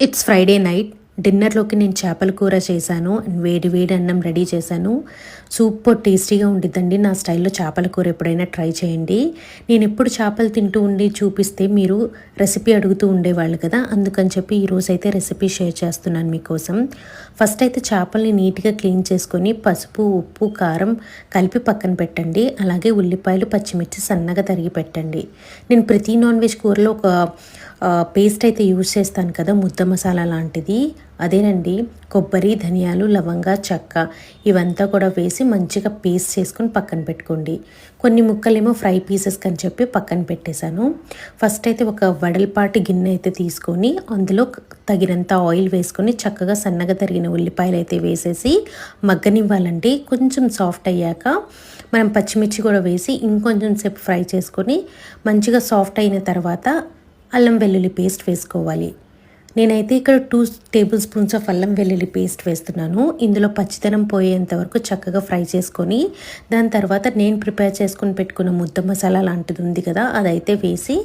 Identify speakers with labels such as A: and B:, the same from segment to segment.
A: It's Friday night. డిన్నర్లోకి నేను చేపల కూర చేశాను అండ్ వేడి వేడి అన్నం రెడీ చేశాను. సూపర్ టేస్టీగా ఉండిద్దండి. నా స్టైల్లో చేపల కూర ఎప్పుడైనా ట్రై చేయండి. నేను ఎప్పుడు చేపలు తింటూ ఉండి చూపిస్తే మీరు రెసిపీ అడుగుతూ ఉండేవాళ్ళు కదా, అందుకని చెప్పి ఈరోజైతే రెసిపీ షేర్ చేస్తున్నాను మీకోసం. ఫస్ట్ అయితే చేపల్ని నీట్గా క్లీన్ చేసుకొని పసుపు, ఉప్పు, కారం కలిపి పక్కన పెట్టండి. అలాగే ఉల్లిపాయలు, పచ్చిమిర్చి సన్నగా తరిగి పెట్టండి. నేను ప్రతి నాన్ వెజ్ కూరలో ఒక పేస్ట్ అయితే యూజ్ చేస్తాను కదా, ముద్ద మసాలా లాంటిది, అదేనండి. కొబ్బరి, ధనియాలు, లవంగా, చెక్క ఇవంతా కూడా వేసి మంచిగా పేస్ట్ చేసుకొని పక్కన పెట్టుకోండి. కొన్ని ముక్కలేమో ఫ్రై పీసెస్ అని చెప్పి పక్కన పెట్టేశాను. ఫస్ట్ అయితే ఒక వడలపాటి గిన్నె అయితే తీసుకొని అందులో తగినంత ఆయిల్ వేసుకొని చక్కగా సన్నగా తరిగిన ఉల్లిపాయలు అయితే వేసేసి మగ్గనివ్వాలండి. కొంచెం సాఫ్ట్ అయ్యాక మనం పచ్చిమిర్చి కూడా వేసి ఇంకొంచెం సేపు ఫ్రై చేసుకొని మంచిగా సాఫ్ట్ అయిన తర్వాత అల్లం వెల్లుల్లి పేస్ట్ వేసుకోవాలి. నేనైతే ఇక్కడ 2 టేబుల్ స్పూన్స్ ఆఫ్ అల్లం వెల్లుల్లి పేస్ట్ వేస్తున్నాను. ఇందులో పచ్చిదనం పోయేంత వరకు చక్కగా ఫ్రై చేసుకొని దాని తర్వాత నేను ప్రిపేర్ చేసుకుని పెట్టుకున్న ముద్ద మసాలా లాంటిది ఉంది కదా, అదైతే వేసి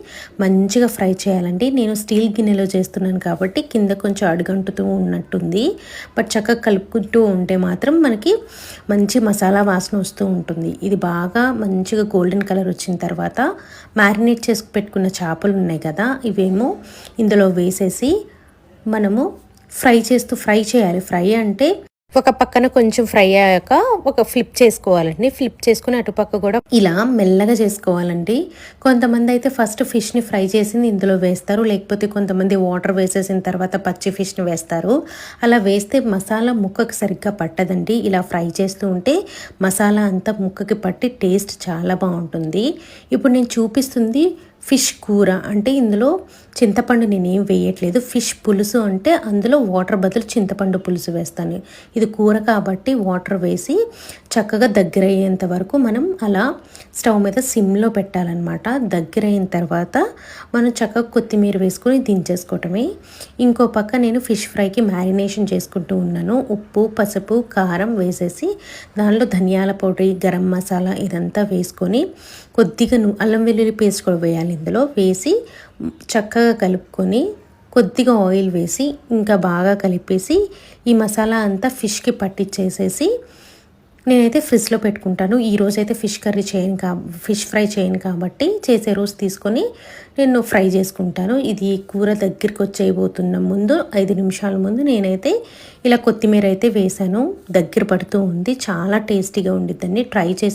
A: మంచిగా ఫ్రై చేయాలండి. నేను స్టీల్ గిన్నెలో చేస్తున్నాను కాబట్టి కింద కొంచెం అడుగంటుతూ ఉన్నట్టుంది. బట్ చక్కగా కలుపుకుంటూ ఉంటే మాత్రం మనకి మంచి మసాలా వాసన వస్తూ ఉంటుంది. ఇది బాగా మంచిగా గోల్డెన్ కలర్ వచ్చిన తర్వాత మ్యారినేట్ చేసి పెట్టుకున్న చేపలు ఉన్నాయి కదా, ఇవేమో ఇందులో వేసేసి మనము ఫ్రై చేయాలి. ఫ్రై అంటే ఒక పక్కన కొంచెం ఫ్రై అయ్యాక ఒక ఫ్లిప్ చేసుకోవాలండి. ఫ్లిప్ చేసుకుని అటుపక్క కూడా ఇలా మెల్లగా చేసుకోవాలండి. కొంతమంది అయితే ఫస్ట్ ఫిష్ని ఫ్రై చేసింది ఇందులో వేస్తారు, లేకపోతే కొంతమంది వాటర్ వేసేసిన తర్వాత పచ్చి ఫిష్ని వేస్తారు. అలా వేస్తే మసాలా ముక్కకి సరిగ్గా పట్టదండి. ఇలా ఫ్రై చేస్తూ ఉంటే మసాలా అంతా ముక్కకి పట్టి టేస్ట్ చాలా బాగుంటుంది. ఇప్పుడు నేను చూపిస్తుంది ఫిష్ కూర అంటే ఇందులో చింతపండు నేనేం వేయట్లేదు. ఫిష్ పులుసు అంటే అందులో వాటర్ బదులు చింతపండు పులుసు వేస్తాను. ఇది కూర కాబట్టి వాటర్ వేసి చక్కగా దగ్గర అయ్యేంత వరకు మనం అలా స్టవ్ మీద సిమ్లో పెట్టాలన్నమాట. దగ్గర అయిన తర్వాత మనం చక్కగా కొత్తిమీర వేసుకొని దించేసుకోవటమే. ఇంకో పక్క నేను ఫిష్ ఫ్రైకి మ్యారినేషన్ చేసుకుంటూ ఉన్నాను. ఉప్పు, పసుపు, కారం వేసేసి దానిలో ధనియాల పొడి, గరం మసాలా ఇదంతా వేసుకొని కొద్దిగా అల్లం వెల్లుల్లి పేస్ట్ కూడా వేయాలి. ఇందులో వేసి చక్కగా కలుపుకొని కొద్దిగా ఆయిల్ వేసి ఇంకా బాగా కలిపేసి ఈ మసాలా అంతా ఫిష్కి పట్టించేసేసి నేనైతే ఫ్రిడ్జ్లో పెట్టుకుంటాను. ఈరోజు అయితే ఫిష్ ఫ్రై చేయను కాబట్టి చేసే రోజు తీసుకొని నేను ఫ్రై చేసుకుంటాను. ఇది కూర దగ్గరికి వచ్చేయబోతున్న ముందు 5 నిమిషాల ముందు నేనైతే ఇలా కొత్తిమీర అయితే వేసాను. దగ్గర పడుతూ ఉంది. చాలా టేస్టీగా ఉండిద్దండి. ట్రై చేసి